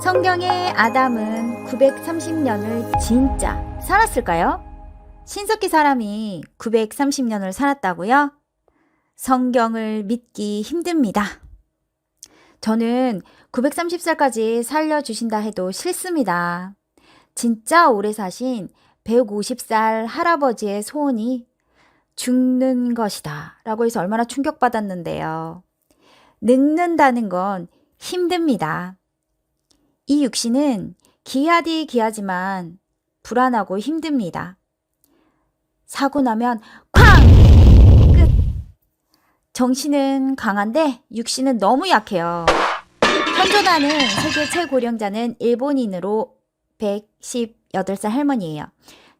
성경의 아담은 930년을 진짜 살았을까요? 신석기 사람이 930년을 살았다고요? 성경을 믿기 힘듭니다. 저는 930살까지 살려주신다 해도 싫습니다. 진짜 오래 사신 150살 할아버지의 소원이 죽는 것이다 라고 해서 얼마나 충격받았는데요. 늙는다는 건 힘듭니다. 이 육신은 귀하디 귀하지만 불안하고 힘듭니다. 사고 나면 쾅! 끝! 정신은 강한데 육신은 너무 약해요. 현존하는 세계 최고령자는 일본인으로 118살 할머니예요.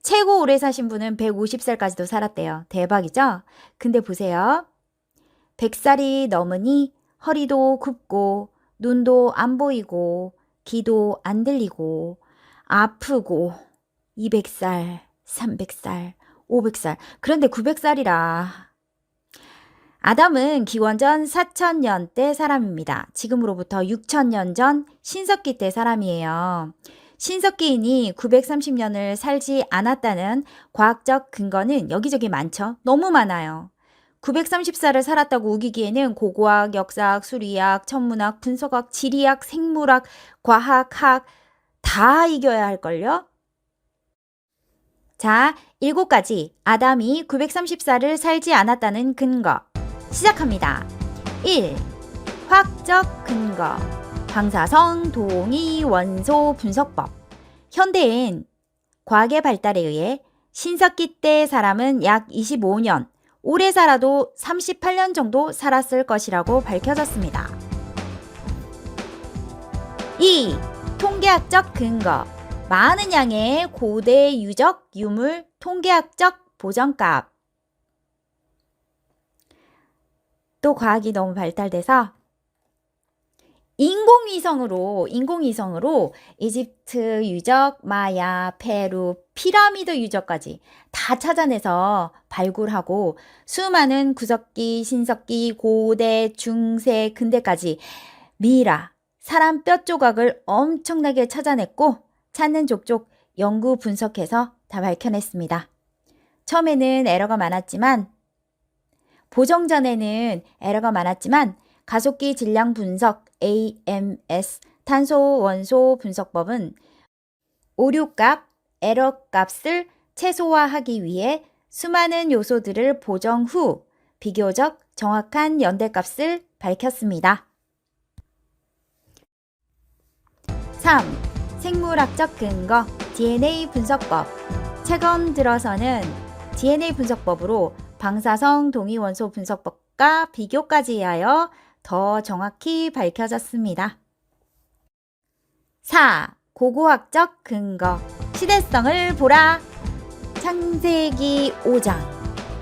최고 오래 사신 분은 150살까지도 살았대요. 대박이죠? 근데 보세요. 100살이 넘으니 허리도 굽고 눈도 안 보이고 귀도 안 들리고 아프고 200살, 300살, 500살 그런데 900살이라. 아담은 기원전 4000년 때 사람입니다. 지금으로부터 6000년 전 신석기 때 사람이에요. 신석기인이 930년을 살지 않았다는 과학적 근거는 여기저기 많죠. 너무 많아요. 930살을 살았다고 우기기에는 고고학, 역사학, 수리학, 천문학, 분석학, 지리학, 생물학, 과학학 다 이겨야 할걸요? 자, 7가지 아담이 930살을 살지 않았다는 근거 시작합니다. 1. 화학적 근거 방사성 동위 원소 분석법. 현대엔 과학의 발달에 의해 신석기 때 사람은 약 25년, 오래 살아도 38년 정도 살았을 것이라고 밝혀졌습니다. 2. 통계학적 근거. 많은 양의 고대 유적, 유물, 통계학적 보정값. 또 과학이 너무 발달돼서 인공위성으로 이집트 유적, 마야, 페루, 피라미드 유적까지 다 찾아내서 발굴하고 수많은 구석기, 신석기, 고대, 중세, 근대까지 미라, 사람 뼈 조각을 엄청나게 찾아냈고 찾는 족족 연구 분석해서 다 밝혀냈습니다. 처음에는 에러가 많았지만 보정 전에는 에러가 많았지만 가속기 질량 분석 AMS 탄소 원소 분석법은 오류값, 에러값을 최소화하기 위해 수많은 요소들을 보정 후 비교적 정확한 연대값을 밝혔습니다. 3. 생물학적 근거 DNA 분석법. 최근 들어서는 DNA 분석법으로 방사성 동위원소 분석법과 비교까지 하여 더 정확히 밝혀졌습니다. 4. 고고학적 근거 시대성을 보라. 창세기 5장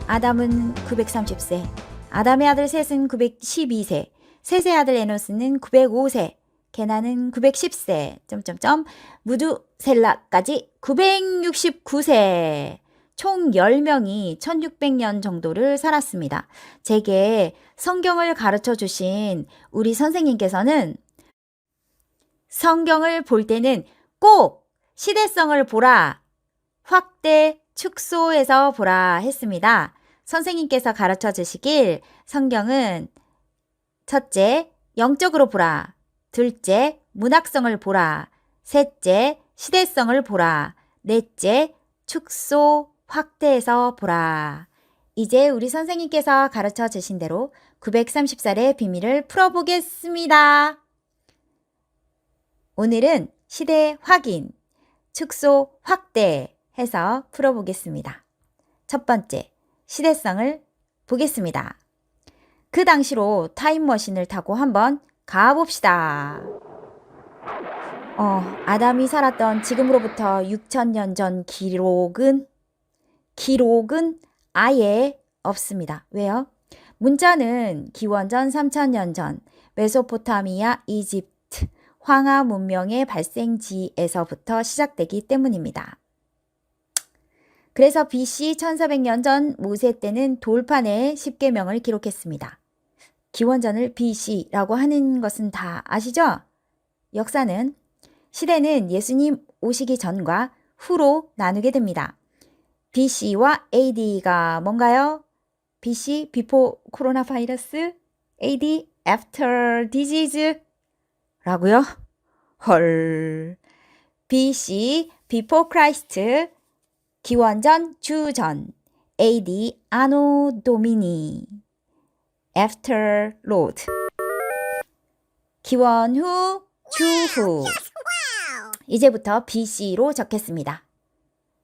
아담은 930세, 아담의 아들 셋은 912세, 셋의 아들 에노스는 905세, 게나는 910세, 무두셀라까지 969세. 총 10명이 1600년 정도를 살았습니다. 제게 성경을 가르쳐 주신 우리 선생님께서는 성경을 볼 때는 꼭 시대성을 보라, 확대, 축소해서 보라 했습니다. 선생님께서 가르쳐 주시길 성경은 첫째, 영적으로 보라, 둘째, 문학성을 보라, 셋째, 시대성을 보라, 넷째, 축소, 확대해서 보라. 이제 우리 선생님께서 가르쳐 주신 대로 930살의 비밀을 풀어보겠습니다. 오늘은 시대 확인, 축소, 확대 해서 풀어보겠습니다. 첫 번째, 시대성을 보겠습니다. 그 당시로 타임머신을 타고 한번 가봅시다. 아담이 살았던 지금으로부터 6000년 전 기록은 아예 없습니다. 왜요? 문자는 기원전 3000년 전 메소포타미아, 이집트, 황하 문명의 발생지에서부터 시작되기 때문입니다. 그래서 BC 1400년 전 모세 때는 돌판에 10계명을 기록했습니다. 기원전을 BC라고 하는 것은 다 아시죠? 역사는 시대는 예수님 오시기 전과 후로 나누게 됩니다. BC와 AD가 뭔가요? BC, before 코로나 바이러스, AD, after disease 라고요? 헐. BC, before Christ, 기원전, 주전, AD, anno domini, after Lord, 기원 후, 주후. 이제부터 BC로 적겠습니다.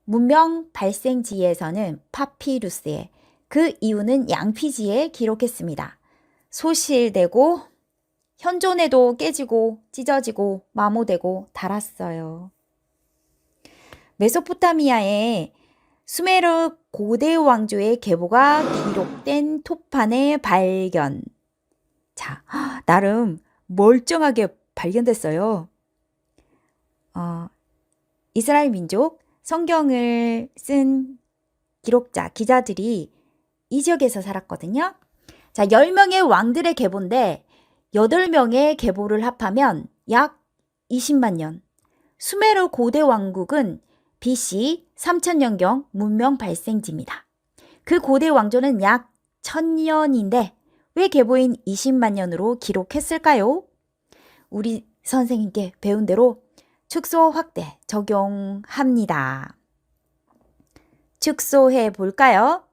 문명 발생지에서는 파피루스에, 그 이유는 양피지에 기록했습니다. 소실되고 현존에도 깨지고 찢어지고 마모되고 닳았어요. 메소포타미아의 수메르 고대 왕조의 계보가 기록된 토판의 발견. 자, 나름 멀쩡하게 발견됐어요. 이스라엘 민족 성경을 쓴 기록자, 기자들이 이 지역에서 살았거든요. 자, 10명의 왕들의 계보인데 8명의 계보를 합하면 약 20만 년. 수메르 고대 왕국은 BC 3000년경 문명 발생지입니다. 그 고대 왕조는 약 1000년인데 왜 계보인 20만 년으로 기록했을까요? 우리 선생님께 배운 대로 축소 확대 적용합니다. 축소해 볼까요?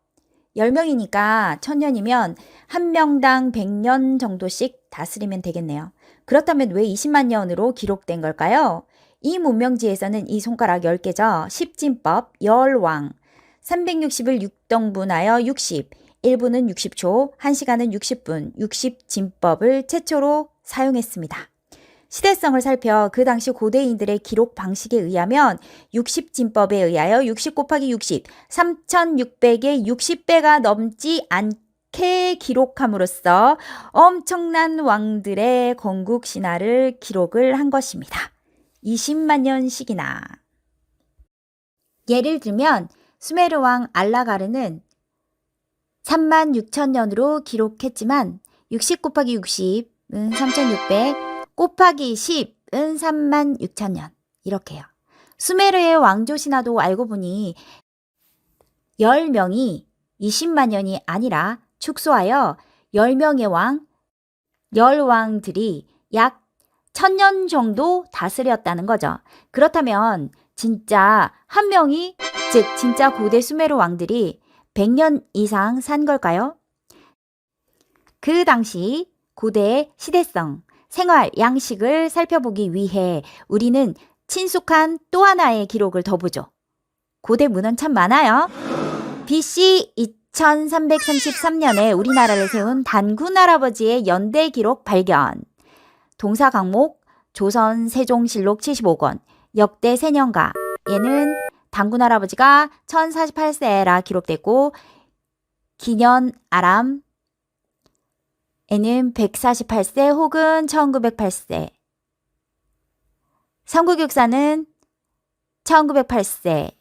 10명이니까 1000년이면 한 명당 100년 정도씩 다스리면 되겠네요. 그렇다면 왜 20만 년으로 기록된 걸까요? 이 문명지에서는 이 손가락 10개죠. 10진법, 열왕, 360을 6등분하여 60, 1분은 60초, 1시간은 60분, 60진법을 최초로 사용했습니다. 시대성을 살펴 그 당시 고대인들의 기록 방식에 의하면 60진법에 의하여 60 곱하기 60, 3600의 60배가 넘지 않게 기록함으로써 엄청난 왕들의 건국 신화를 기록을 한 것입니다. 20만 년씩이나. 예를 들면 수메르 왕 알라가르는 36,000년으로 기록했지만 60 곱하기 60은 3600, 곱하기 10은 36,000년. 이렇게요. 수메르의 왕조 신화도 알고 보니 10명이 20만 년이 아니라 축소하여 10명의 왕, 10왕들이 약 1000년 정도 다스렸다는 거죠. 그렇다면 진짜 한 명이, 즉 진짜 고대 수메르 왕들이 100년 이상 산 걸까요? 그 당시 고대의 시대성, 생활, 양식을 살펴보기 위해 우리는 친숙한 또 하나의 기록을 더 보죠. 고대 문헌 참 많아요. BC 2333년에 우리나라를 세운 단군 할아버지의 연대 기록 발견. 동사 강목 조선 세종실록 75권, 역대 세년가. 얘는 단군 할아버지가 1048세라 기록됐고 기년 아람 에는 148세 혹은 1908세. 삼국육사는 1908세.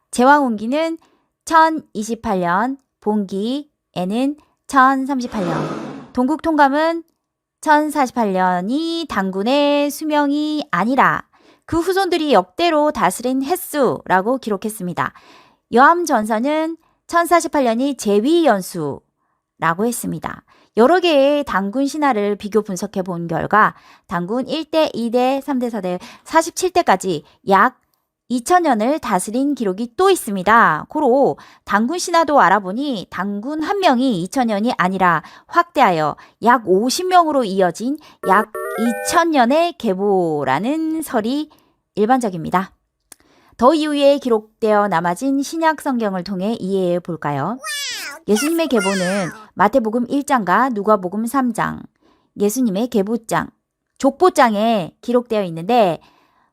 제왕운기는 1028년, 봉기에는 1038년. 동국통감은 1048년이 단군의 수명이 아니라 그 후손들이 역대로 다스린 횟수라고 기록했습니다. 여암전서는 1048년이 제위연수라고 했습니다. 여러 개의 단군 신화를 비교 분석해 본 결과 단군 1대, 2대, 3대, 4대, 47대까지 약 2000년을 다스린 기록이 또 있습니다. 고로 단군 신화도 알아보니 단군 한 명이 2000년이 아니라 확대하여 약 50명으로 이어진 약 2000년의 계보라는 설이 일반적입니다. 더 이후에 기록되어 남아진 신약 성경을 통해 이해해 볼까요? 예수님의 계보는 마태복음 1장과 누가복음 3장, 예수님의 계보장, 족보장에 기록되어 있는데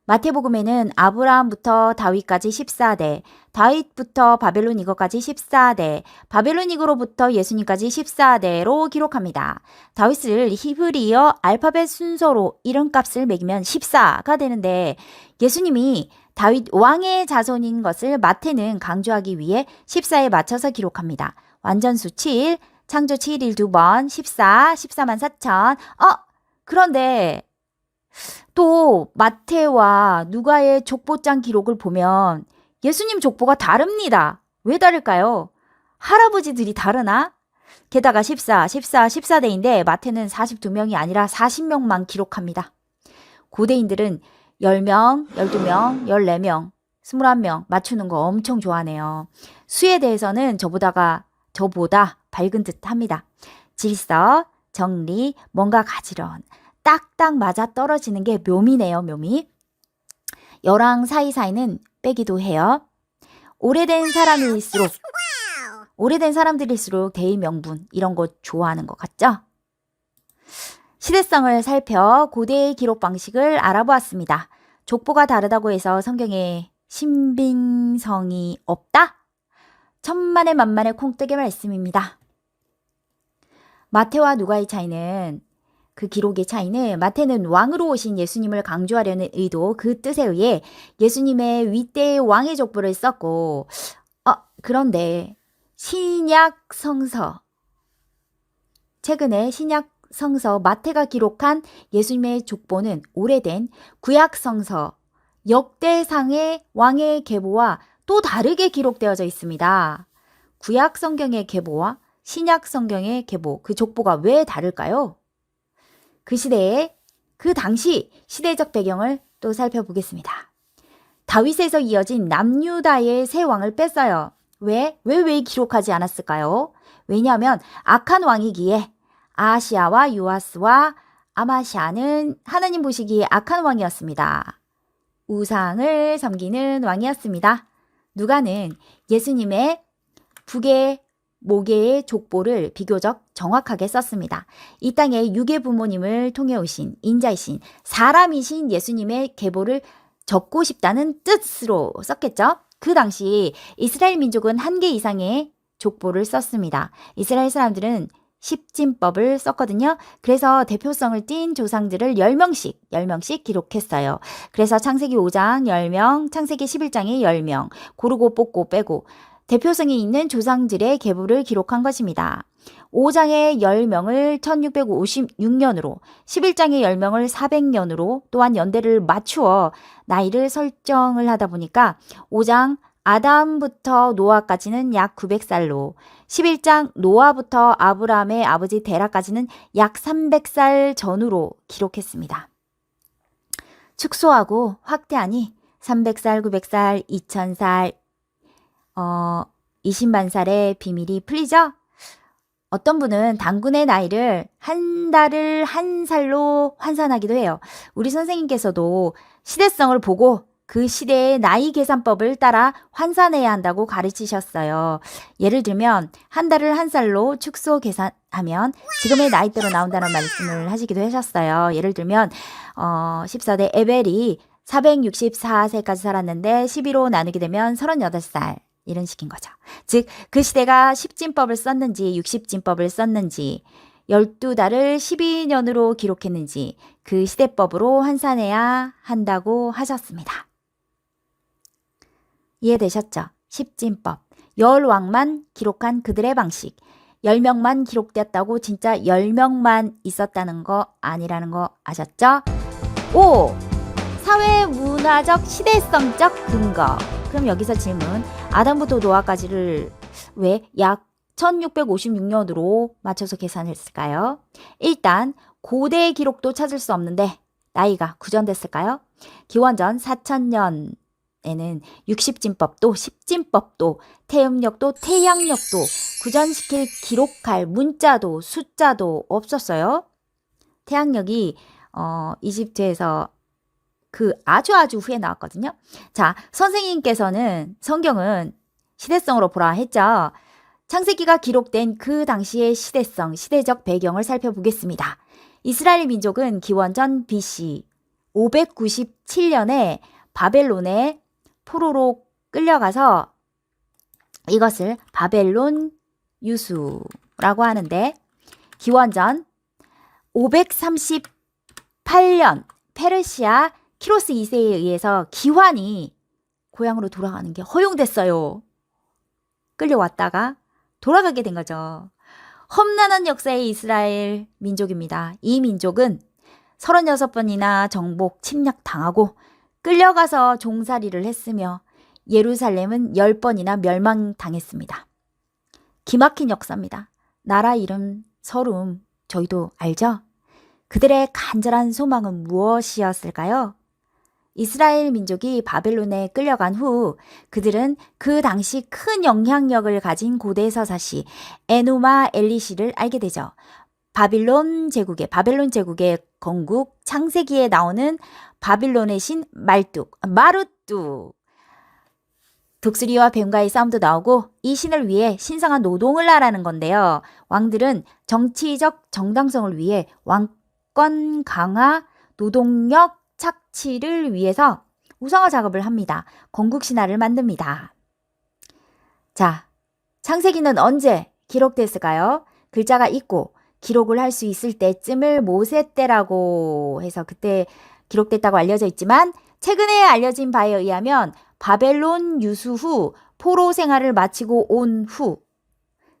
마태복음에는 아브라함부터 다윗까지 14대, 다윗부터 바벨론 이거까지 14대, 바벨론 이거로부터 예수님까지 14대로 기록합니다. 다윗을 히브리어 알파벳 순서로 이름값을 매기면 14가 되는데 예수님이 다윗 왕의 자손인 것을 마태는 강조하기 위해 14에 맞춰서 기록합니다. 완전수 7, 창조 7일 2번, 14, 14만 4천. 그런데 또 마태와 누가의 족보장 기록을 보면 예수님 족보가 다릅니다. 왜 다를까요? 할아버지들이 다르나? 게다가 14대인데 마태는 42명이 아니라 40명만 기록합니다. 고대인들은 10명, 12명, 14명, 21명 맞추는 거 엄청 좋아하네요. 수에 대해서는 저보다 밝은 듯 합니다. 질서, 정리, 뭔가 가지런, 딱딱 맞아 떨어지는 게 묘미네요, 묘미. 열왕 사이사이는 빼기도 해요. 오래된 사람들일수록 대의 명분 이런 거 좋아하는 것 같죠? 시대성을 살펴 고대의 기록 방식을 알아보았습니다. 족보가 다르다고 해서 성경에 신빙성이 없다? 천만의 만만의 콩뜨기 말씀입니다. 마태와 누가의 차이는 그 기록의 차이는 마태는 왕으로 오신 예수님을 강조하려는 의도 그 뜻에 의해 예수님의 윗대의 왕의 족보를 썼고 그런데 최근에 신약 성서 마태가 기록한 예수님의 족보는 오래된 구약 성서 역대상의 왕의 계보와 또 다르게 기록되어져 있습니다. 구약 성경의 계보와 신약 성경의 계보, 그 족보가 왜 다를까요? 그 당시 시대적 배경을 또 살펴보겠습니다. 다윗에서 이어진 남유다의 세 왕을 뺐어요. 왜 기록하지 않았을까요? 왜냐하면 악한 왕이기에 아하시아와 요아스와 아마시아는 하나님 보시기에 악한 왕이었습니다. 우상을 섬기는 왕이었습니다. 누가는 예수님의 북의 모계의 족보를 비교적 정확하게 썼습니다. 이 땅에 육의 부모님을 통해 오신 인자이신 사람이신 예수님의 계보를 적고 싶다는 뜻으로 썼겠죠. 그 당시 이스라엘 민족은 1개 이상의 족보를 썼습니다. 이스라엘 사람들은 십진법을 썼거든요. 그래서 대표성을 띈 조상들을 10명씩 기록했어요. 그래서 창세기 5장 10명, 창세기 11장에 10명, 고르고 뽑고 빼고 대표성이 있는 조상들의 계보를 기록한 것입니다. 5장의 10명을 1656년으로, 11장의 10명을 400년으로 또한 연대를 맞추어 나이를 설정을 하다 보니까 5장 아담부터 노아까지는 약 900살로, 11장 노아부터 아브라함의 아버지 데라까지는 약 300살 전후로 기록했습니다. 축소하고 확대하니 300살, 900살, 2000살, 20만 살의 비밀이 풀리죠? 어떤 분은 단군의 나이를 한 달을 한 살로 환산하기도 해요. 우리 선생님께서도 시대성을 보고 그 시대의 나이 계산법을 따라 환산해야 한다고 가르치셨어요. 예를 들면 한 달을 한 살로 축소 계산하면 지금의 나이대로 나온다는 말씀을 하시기도 하셨어요. 예를 들면 14대 에벨이 464세까지 살았는데 12로 나누게 되면 38살. 이런 식인 거죠. 즉, 그 시대가 10진법을 썼는지 60진법을 썼는지 12달을 12년으로 기록했는지 그 시대법으로 환산해야 한다고 하셨습니다. 이해되셨죠? 10진법. 10왕만 기록한 그들의 방식. 10명만 기록되었다고 진짜 10명만 있었다는 거 아니라는 거 아셨죠? 5. 사회문화적 시대성적 근거. 그럼 여기서 질문. 아담부터 노아까지를 왜 약 1656년으로 맞춰서 계산했을까요? 일단 고대의 기록도 찾을 수 없는데 나이가 구전됐을까요? 기원전 4000년에는 60진법도 10진법도 태음력도 태양력도 구전시킬 기록할 문자도 숫자도 없었어요. 태양력이 이집트에서 그 아주 후에 나왔거든요. 자, 선생님께서는 성경은 시대성으로 보라 했죠. 창세기가 기록된 그 당시의 시대성, 시대적 배경을 살펴보겠습니다. 이스라엘 민족은 기원전 BC 597년에 바벨론의 포로로 끌려가서 이것을 바벨론 유수라고 하는데 기원전 538년 페르시아 키로스 2세에 의해서 기환이 고향으로 돌아가는 게 허용됐어요. 끌려왔다가 돌아가게 된 거죠. 험난한 역사의 이스라엘 민족입니다. 이 민족은 36번이나 정복 침략 당하고 끌려가서 종살이를 했으며 예루살렘은 10번이나 멸망당했습니다. 기막힌 역사입니다. 나라 이름 서름 저희도 알죠? 그들의 간절한 소망은 무엇이었을까요? 이스라엘 민족이 바벨론에 끌려간 후 그들은 그 당시 큰 영향력을 가진 고대 서사시 에누마 엘리시를 알게 되죠. 바벨론 제국의 건국 창세기에 나오는 바빌론의 신 마루뚜. 독수리와 뱀과의 싸움도 나오고 이 신을 위해 신성한 노동을 하라는 건데요. 왕들은 정치적 정당성을 위해 왕권 강화, 노동력 착취를 위해서 우상화 작업을 합니다. 건국 신화를 만듭니다. 자, 창세기는 언제 기록됐을까요? 글자가 있고 기록을 할 수 있을 때쯤을 모세 때라고 해서 그때 기록됐다고 알려져 있지만 최근에 알려진 바에 의하면 바벨론 유수 후 포로 생활을 마치고 온 후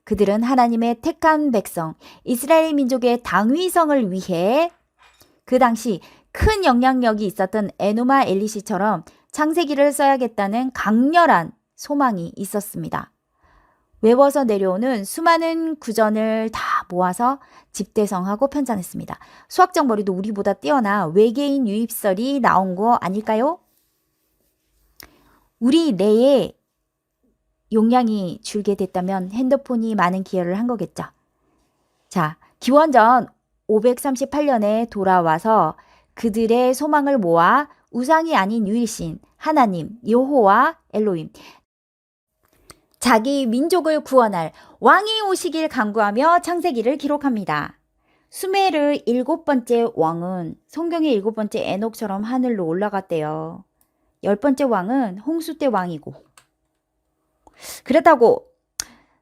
그들은 하나님의 택한 백성 이스라엘 민족의 당위성을 위해 그 당시 큰 영향력이 있었던 에누마 엘리시처럼 창세기를 써야겠다는 강렬한 소망이 있었습니다. 외워서 내려오는 수많은 구전을 다 모아서 집대성하고 편찬했습니다. 수학적 머리도 우리보다 뛰어나 외계인 유입설이 나온 거 아닐까요? 우리 뇌에 용량이 줄게 됐다면 핸드폰이 많은 기여를 한 거겠죠. 자, 기원전 538년에 돌아와서 그들의 소망을 모아 우상이 아닌 유일신 하나님 여호와 엘로힘 자기 민족을 구원할 왕이 오시길 간구하며 창세기를 기록합니다. 수메르 7번째 왕은 성경의 7번째 에녹처럼 하늘로 올라갔대요. 10번째 왕은 홍수 때 왕이고 그렇다고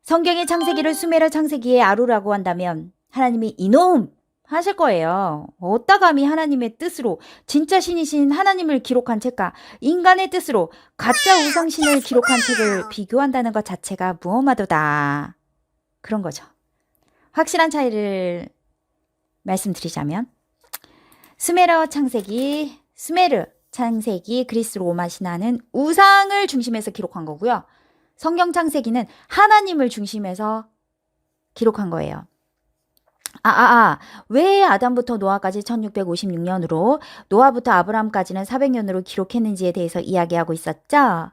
성경의 창세기를 수메르 창세기의 아루라고 한다면 하나님이 이놈 하실 거예요. 어따 감히 하나님의 뜻으로 진짜 신이신 하나님을 기록한 책과 인간의 뜻으로 가짜 우상신을 기록한 책을 비교한다는 것 자체가 무엄하도다. 그런 거죠. 확실한 차이를 말씀드리자면 수메르 창세기 그리스 로마 신화는 우상을 중심에서 기록한 거고요. 성경 창세기는 하나님을 중심에서 기록한 거예요. 왜 아담부터 노아까지 1656년으로 노아부터 아브라함까지는 400년으로 기록했는지에 대해서 이야기하고 있었죠.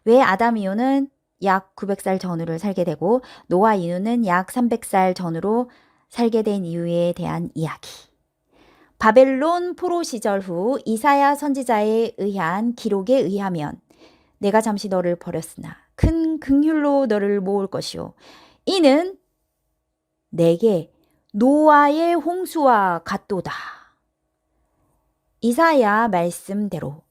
왜 아담 이후는 약 900살 전후를 살게 되고 노아 이후는 약 300살 전후로 살게 된 이유에 대한 이야기. 바벨론 포로 시절 후 이사야 선지자에 의한 기록에 의하면 내가 잠시 너를 버렸으나 큰 긍휼로 너를 모을 것이요 이는 내게 노아의 홍수와 같도다. 이사야서 말씀대로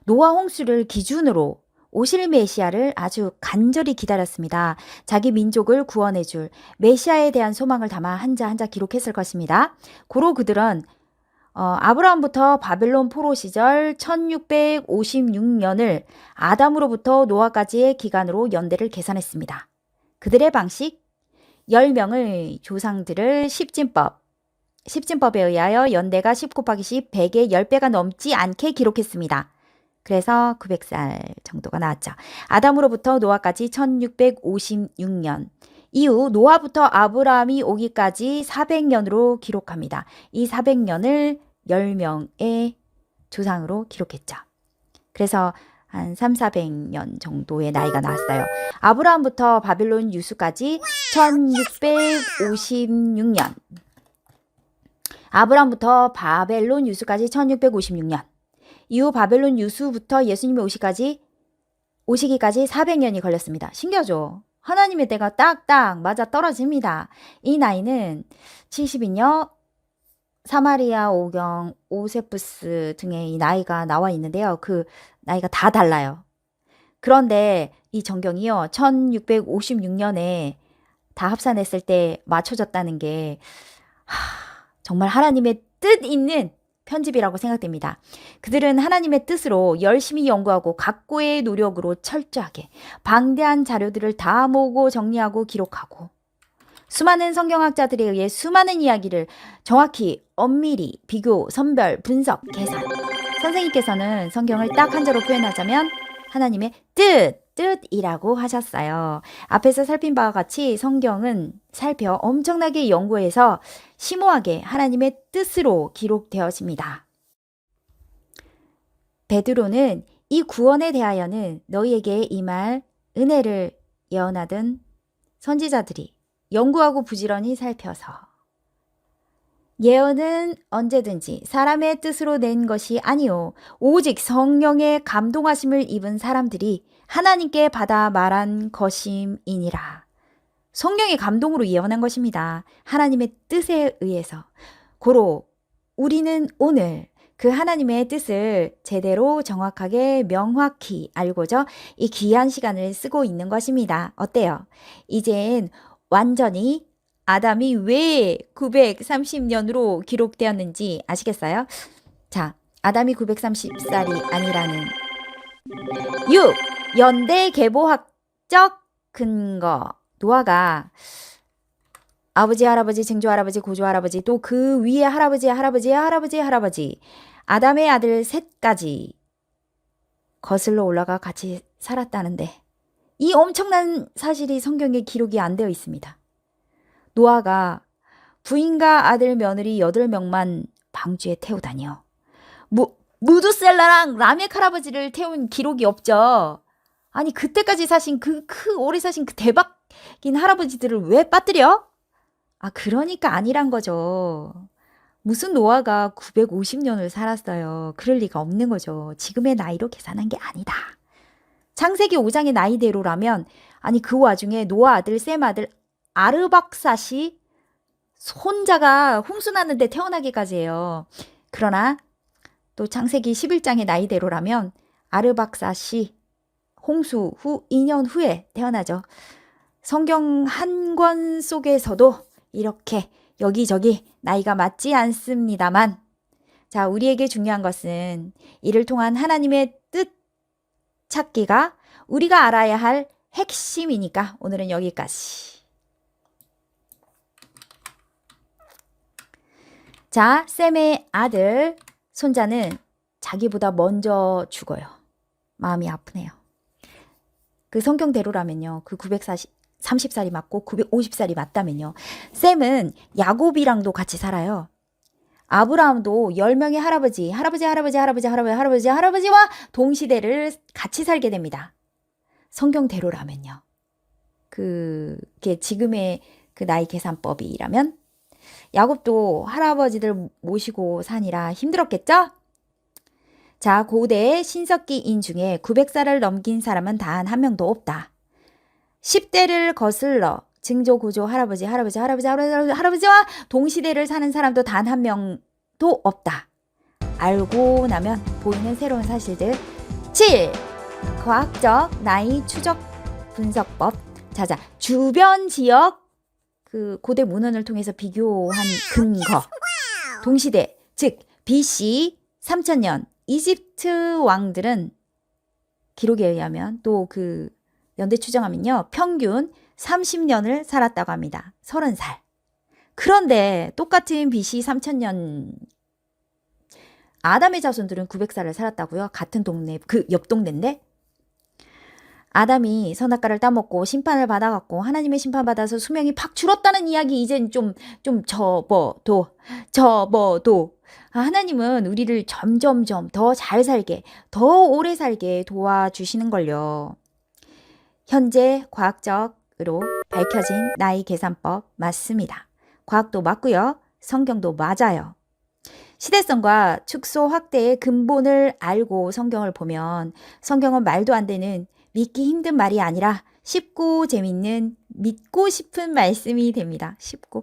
노아 홍수를 기준으로 오실 메시아를 아주 간절히 기다렸습니다. 자기 민족을 구원해줄 메시아에 대한 소망을 담아 한자 한자 기록했을 것입니다. 고로 그들은 아브라함부터 바벨론 포로 시절 1656년을 아담으로부터 노아까지의 기간으로 연대를 계산했습니다. 그들의 방식 10명의 조상들을 십진법에 의하여 연대가 10 곱하기 10, 100의 10배가 넘지 않게 기록했습니다. 그래서 900살 정도가 나왔죠. 아담으로부터 노아까지 1656년, 이후 노아부터 아브라함이 오기까지 400년으로 기록합니다. 이 400년을 10명의 조상으로 기록했죠. 그래서 한 3,400년 정도의 나이가 나왔어요. 아브라함부터 바벨론 유수까지 1656년. 아브라함부터 바벨론 유수까지 1656년. 이후 바벨론 유수부터 예수님이 오시기까지 400년이 걸렸습니다. 신기하죠? 하나님의 때가 딱딱 맞아 떨어집니다. 이 나이는 70인여 사마리아 오경 오세푸스 등의 이 나이가 나와 있는데요. 그 나이가 다 달라요. 그런데 이 정경이요. 1656년에 다 합산했을 때 맞춰졌다는 게 정말 하나님의 뜻 있는 편집이라고 생각됩니다. 그들은 하나님의 뜻으로 열심히 연구하고 각고의 노력으로 철저하게 방대한 자료들을 다 모으고 정리하고 기록하고 수많은 성경학자들에 의해 수많은 이야기를 정확히 엄밀히 비교, 선별, 분석, 계산. 선생님께서는 성경을 딱 한 자로 표현하자면 하나님의 뜻이라고 하셨어요. 앞에서 살핀 바와 같이 성경은 살펴 엄청나게 연구해서 심오하게 하나님의 뜻으로 기록되어집니다. 베드로는 이 구원에 대하여는 너희에게 이 말 은혜를 예언하던 선지자들이 연구하고 부지런히 살펴서 예언은 언제든지 사람의 뜻으로 낸 것이 아니요 오직 성령의 감동하심을 입은 사람들이 하나님께 받아 말한 것임이니라. 성령의 감동으로 예언한 것입니다. 하나님의 뜻에 의해서. 고로 우리는 오늘 그 하나님의 뜻을 제대로 정확하게 명확히 알고자 이 귀한 시간을 쓰고 있는 것입니다. 어때요? 이젠 완전히 아담이 왜 930년으로 기록되었는지 아시겠어요? 자, 아담이 930살이 아니라는 6. 연대 계보학적 근거. 노아가 아버지, 할아버지, 증조 할아버지, 고조 할아버지, 또 그 위에 할아버지의 할아버지의 할아버지의 할아버지, 아담의 아들 셋까지 거슬러 올라가 같이 살았다는데 이 엄청난 사실이 성경에 기록이 안 되어 있습니다. 노아가 부인과 아들 며느리 8명만 방주에 태우다니요. 무두셀라랑 라멕 할아버지를 태운 기록이 없죠. 아니 그때까지 사신 오래 사신 그 대박인 할아버지들을 왜 빠뜨려? 그러니까 아니란 거죠. 무슨 노아가 950년을 살았어요. 그럴 리가 없는 거죠. 지금의 나이로 계산한 게 아니다. 창세기 5장의 나이대로라면 그 와중에 노아 아들 셈 아들 아르박삿이 손자가 홍수 났는데 태어나기까지 해요. 그러나 또 창세기 11장의 나이대로라면 아르박삿이 홍수 후 2년 후에 태어나죠. 성경 한 권 속에서도 이렇게 여기저기 나이가 맞지 않습니다만, 자, 우리에게 중요한 것은 이를 통한 하나님의 뜻 찾기가 우리가 알아야 할 핵심이니까 오늘은 여기까지. 자, 셈의 아들 손자는 자기보다 먼저 죽어요. 마음이 아프네요. 그 성경대로라면요. 그 930살이 맞고 950살이 맞다면요. 셈은 야곱이랑도 같이 살아요. 아브라함도 10명의 할아버지와 동시대를 같이 살게 됩니다. 성경대로라면요. 그게 지금의 그 나이 계산법이라면 야곱도 할아버지들 모시고 사니라 힘들었겠죠? 자, 고대 신석기인 중에 900살을 넘긴 사람은 단 한 명도 없다. 10대를 거슬러 증조, 고조, 할아버지와 동시대를 사는 사람도 단 한 명도 없다. 알고 나면 보이는 새로운 사실들. 7. 과학적 나이 추적 분석법. 자자, 주변 지역 그 고대 문헌을 통해서 비교한 근거. 동시대, 즉 BC 3000년 이집트 왕들은 기록에 의하면 또 그 연대 추정하면요. 평균 30년을 살았다고 합니다. 30살. 그런데 똑같은 BC 3000년 아담의 자손들은 900살을 살았다고요. 같은 동네, 그 옆 동네인데 아담이 선악과를 따먹고 심판을 받아갖고 하나님의 심판받아서 수명이 팍 줄었다는 이야기 이젠 좀 접어도 하나님은 우리를 점점점 더 잘 살게 더 오래 살게 도와주시는걸요. 현재 과학적으로 밝혀진 나이 계산법 맞습니다. 과학도 맞고요. 성경도 맞아요. 시대성과 축소 확대의 근본을 알고 성경을 보면 성경은 말도 안 되는 믿기 힘든 말이 아니라 쉽고 재밌는 믿고 싶은 말씀이 됩니다. 쉽고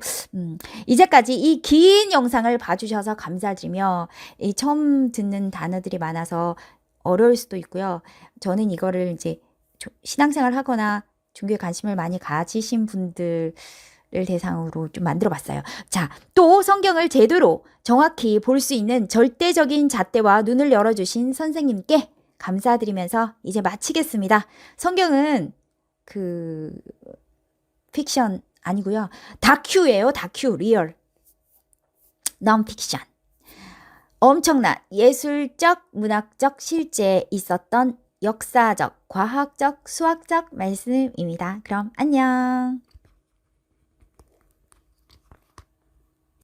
이제까지 이 긴 영상을 봐주셔서 감사드리며 처음 듣는 단어들이 많아서 어려울 수도 있고요. 저는 이거를 이제 신앙생활 하거나 종교에 관심을 많이 가지신 분들을 대상으로 좀 만들어 봤어요. 자, 또 성경을 제대로 정확히 볼 수 있는 절대적인 잣대와 눈을 열어주신 선생님께 감사드리면서 이제 마치겠습니다. 성경은 픽션 아니고요. 다큐예요. 다큐, 리얼. non-fiction. 엄청난 예술적, 문학적 실제에 있었던 역사적, 과학적, 수학적 말씀입니다. 그럼 안녕.